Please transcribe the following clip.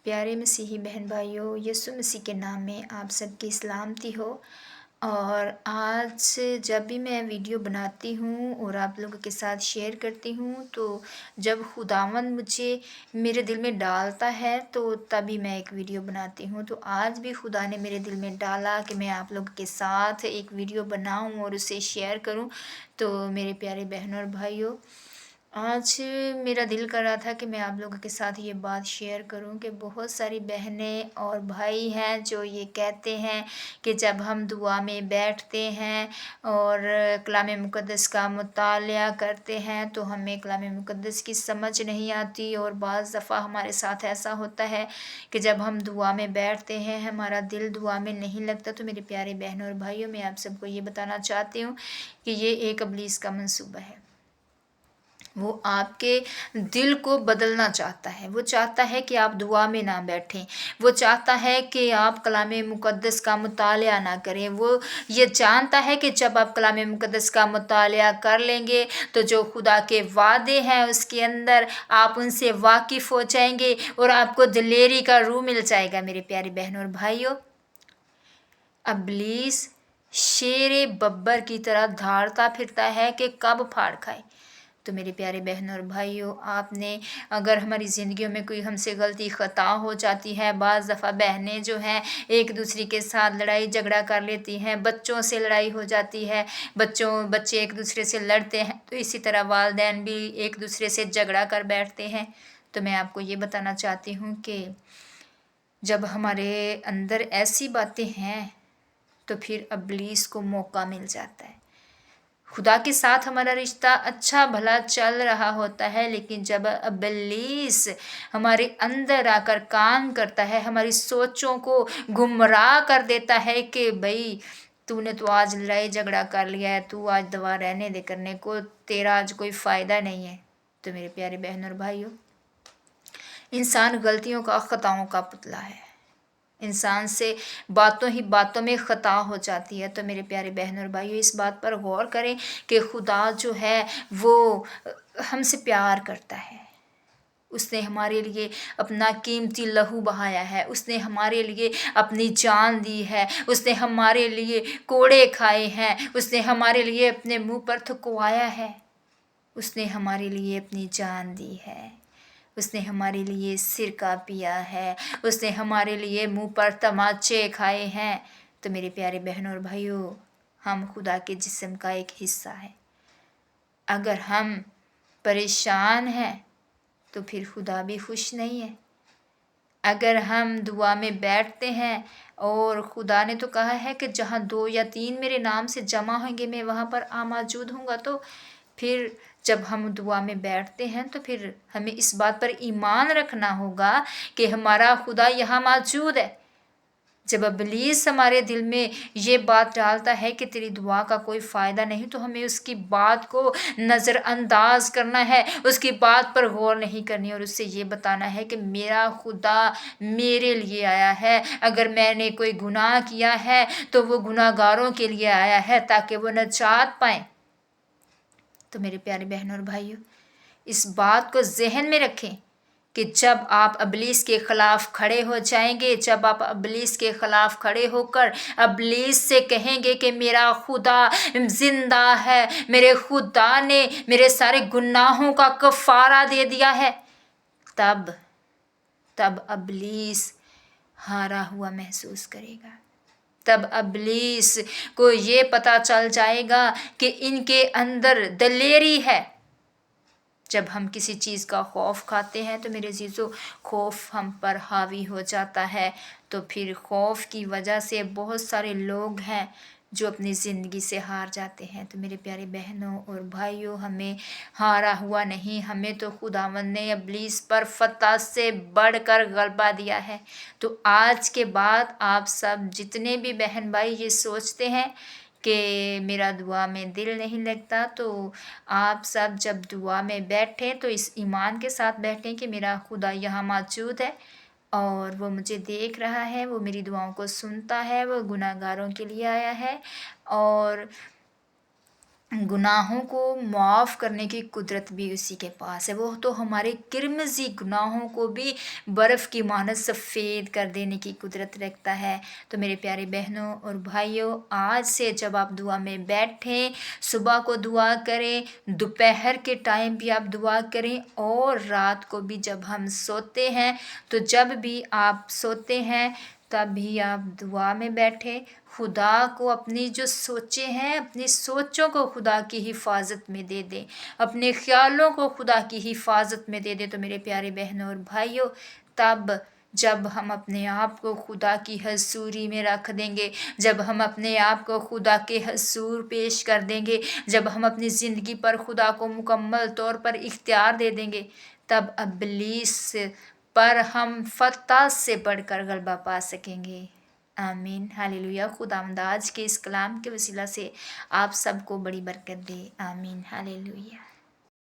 प्यारे मसीही बहन भाइयों, यीशु मसीह के नाम में आप सबकी सलामती हो। और आज जब भी मैं वीडियो बनाती हूँ और आप लोगों के साथ शेयर करती हूँ, तो जब खुदावंद मुझे मेरे दिल में डालता है तो तभी मैं एक वीडियो बनाती हूँ। तो आज भी खुदा ने मेरे दिल में डाला कि मैं आप लोगों के साथ एक वीडियो बनाऊँ और उसे शेयर करूँ। तो मेरे प्यारे बहनों और भाइयों, आज मेरा दिल कर रहा था कि मैं आप लोगों के साथ ये बात शेयर करूं कि बहुत सारी बहनें और भाई हैं जो ये कहते हैं कि जब हम दुआ में बैठते हैं और कलाम मुक़द्दस का मुतालिया करते हैं तो हमें कलाम मुक़द्दस की समझ नहीं आती। और बाज़ दफ़ा हमारे साथ ऐसा होता है कि जब हम दुआ में बैठते हैं हमारा दिल दुआ में नहीं लगता। तो मेरे प्यारे बहनों और भाइयों, मैं आप सबको ये बताना चाहती हूँ कि ये एक इब्लीस का मंसूबा है। वो आपके दिल को बदलना चाहता है। वो चाहता है कि आप दुआ में ना बैठें। वो चाहता है कि आप कलाम मुक़द्दस का मुतालिया ना करें। वो ये जानता है कि जब आप कलाम मुक़द्दस का मुतालिया कर लेंगे तो जो खुदा के वादे हैं उसके अंदर आप उनसे वाकिफ़ हो जाएंगे और आपको दिलेरी का रूह मिल जाएगा। मेरे प्यारे बहनों और भाइयों, इब्लीस शेर बब्बर की तरह धाड़ता फिरता है कि कब फाड़ खाए। तो मेरे प्यारे बहनों और भाइयों, आपने अगर हमारी ज़िंदगियों में कोई हमसे गलती ख़ता हो जाती है, बाज़ दफ़ा बहनें जो हैं एक दूसरे के साथ लड़ाई झगड़ा कर लेती हैं, बच्चों से लड़ाई हो जाती है, बच्चे एक दूसरे से लड़ते हैं, तो इसी तरह वालिदैन भी एक दूसरे से झगड़ा कर बैठते हैं। तो मैं आपको ये बताना चाहती हूँ कि जब हमारे अंदर ऐसी बातें हैं तो फिर इब्लीस को मौका मिल जाता है। खुदा के साथ हमारा रिश्ता अच्छा भला चल रहा होता है, लेकिन जब इब्लीस हमारे अंदर आकर काम करता है, हमारी सोचों को गुमराह कर देता है कि भाई तूने तो आज लड़ाई झगड़ा कर लिया है, तू आज दवा रहने दे करने को, तेरा आज कोई फ़ायदा नहीं है। तो मेरे प्यारे बहनों और भाइयों, इंसान गलतियों का ख़ताओं का पुतला है। इंसान से बातों ही बातों में ख़ता हो जाती है। तो मेरे प्यारे बहनों और भाइयों, इस बात पर गौर करें कि खुदा जो है वो हमसे प्यार करता है। उसने हमारे लिए अपना कीमती लहू बहाया है, उसने हमारे लिए अपनी जान दी है, उसने हमारे लिए कोड़े खाए हैं, उसने हमारे लिए अपने मुंह पर थुकवाया है, उसने हमारे लिए अपनी जान दी है, उसने हमारे लिए सिरका पिया है, उसने हमारे लिए मुंह पर तमाचे खाए हैं। तो मेरे प्यारे बहनों और भाइयों, हम खुदा के जिस्म का एक हिस्सा है। अगर हम परेशान हैं तो फिर खुदा भी खुश नहीं है। अगर हम दुआ में बैठते हैं और खुदा ने तो कहा है कि जहाँ 2 या 3 मेरे नाम से जमा होंगे मैं वहाँ पर मौजूद हूँगा, तो फिर जब हम दुआ में बैठते हैं तो फिर हमें इस बात पर ईमान रखना होगा कि हमारा खुदा यहाँ मौजूद है। जब इब्लीस हमारे दिल में ये बात डालता है कि तेरी दुआ का कोई फ़ायदा नहीं, तो हमें उसकी बात को नज़रअंदाज करना है, उसकी बात पर गौर नहीं करनी और उससे ये बताना है कि मेरा खुदा मेरे लिए आया है। अगर मैंने कोई गुनाह किया है तो वो गुनाहगारों के लिए आया है ताकि वो नजात पाएँ। तो मेरे प्यारे बहनों और भाइयों, इस बात को जहन में रखें कि जब आप इब्लीस के ख़िलाफ़ खड़े हो जाएंगे, जब आप इब्लीस के ख़िलाफ़ खड़े होकर इब्लीस से कहेंगे कि मेरा खुदा ज़िंदा है, मेरे खुदा ने मेरे सारे गुनाहों का कफ़ारा दे दिया है, तब इब्लीस हारा हुआ महसूस करेगा। तब इब्लीस को ये पता चल जाएगा कि इनके अंदर दिलेरी है। जब हम किसी चीज़ का खौफ खाते हैं तो मेरे अज़ीज़ों, खौफ हम पर हावी हो जाता है। तो फिर खौफ की वजह से बहुत सारे लोग हैं जो अपनी ज़िंदगी से हार जाते हैं। तो मेरे प्यारे बहनों और भाइयों, हमें हारा हुआ नहीं, हमें तो खुदावंद ने इब्लीस पर फतह से बढ़कर गलबा दिया है। तो आज के बाद आप सब जितने भी बहन भाई ये सोचते हैं कि मेरा दुआ में दिल नहीं लगता, तो आप सब जब दुआ में बैठें तो इस ईमान के साथ बैठें कि मेरा खुदा यहाँ मौजूद है और वो मुझे देख रहा है, वो मेरी दुआओं को सुनता है, वो गुनाहगारों के लिए आया है और गुनाहों को माफ़ करने की कुदरत भी उसी के पास है। वो तो हमारे किरमज़ी गुनाहों को भी बर्फ़ की मानद सफ़ेद कर देने की कुदरत रखता है। तो मेरे प्यारे बहनों और भाइयों, आज से जब आप दुआ में बैठें, सुबह को दुआ करें, दोपहर के टाइम भी आप दुआ करें, और रात को भी जब हम सोते हैं, तो जब भी आप सोते हैं तब भी आप दुआ में बैठे, खुदा को अपनी जो सोचें हैं, अपनी सोचों को खुदा की हिफाजत में दे दें, अपने ख्यालों को खुदा की हिफाजत में दे दें। तो मेरे प्यारे बहनों और भाइयों, तब जब हम अपने आप को खुदा की हजूरी में रख देंगे, जब हम अपने आप को खुदा के हजूर पेश कर देंगे, जब हम अपनी ज़िंदगी पर खुदा को मुकम्मल तौर पर इख्तियार दे देंगे, तब इब्लीस पर हम फतह से बढ़कर गलबा पा सकेंगे। आमीन, हालेलुया। खुदावंद आज के इस कलाम के वसीला से आप सबको बड़ी बरकत दे। आमीन, हालेलुया।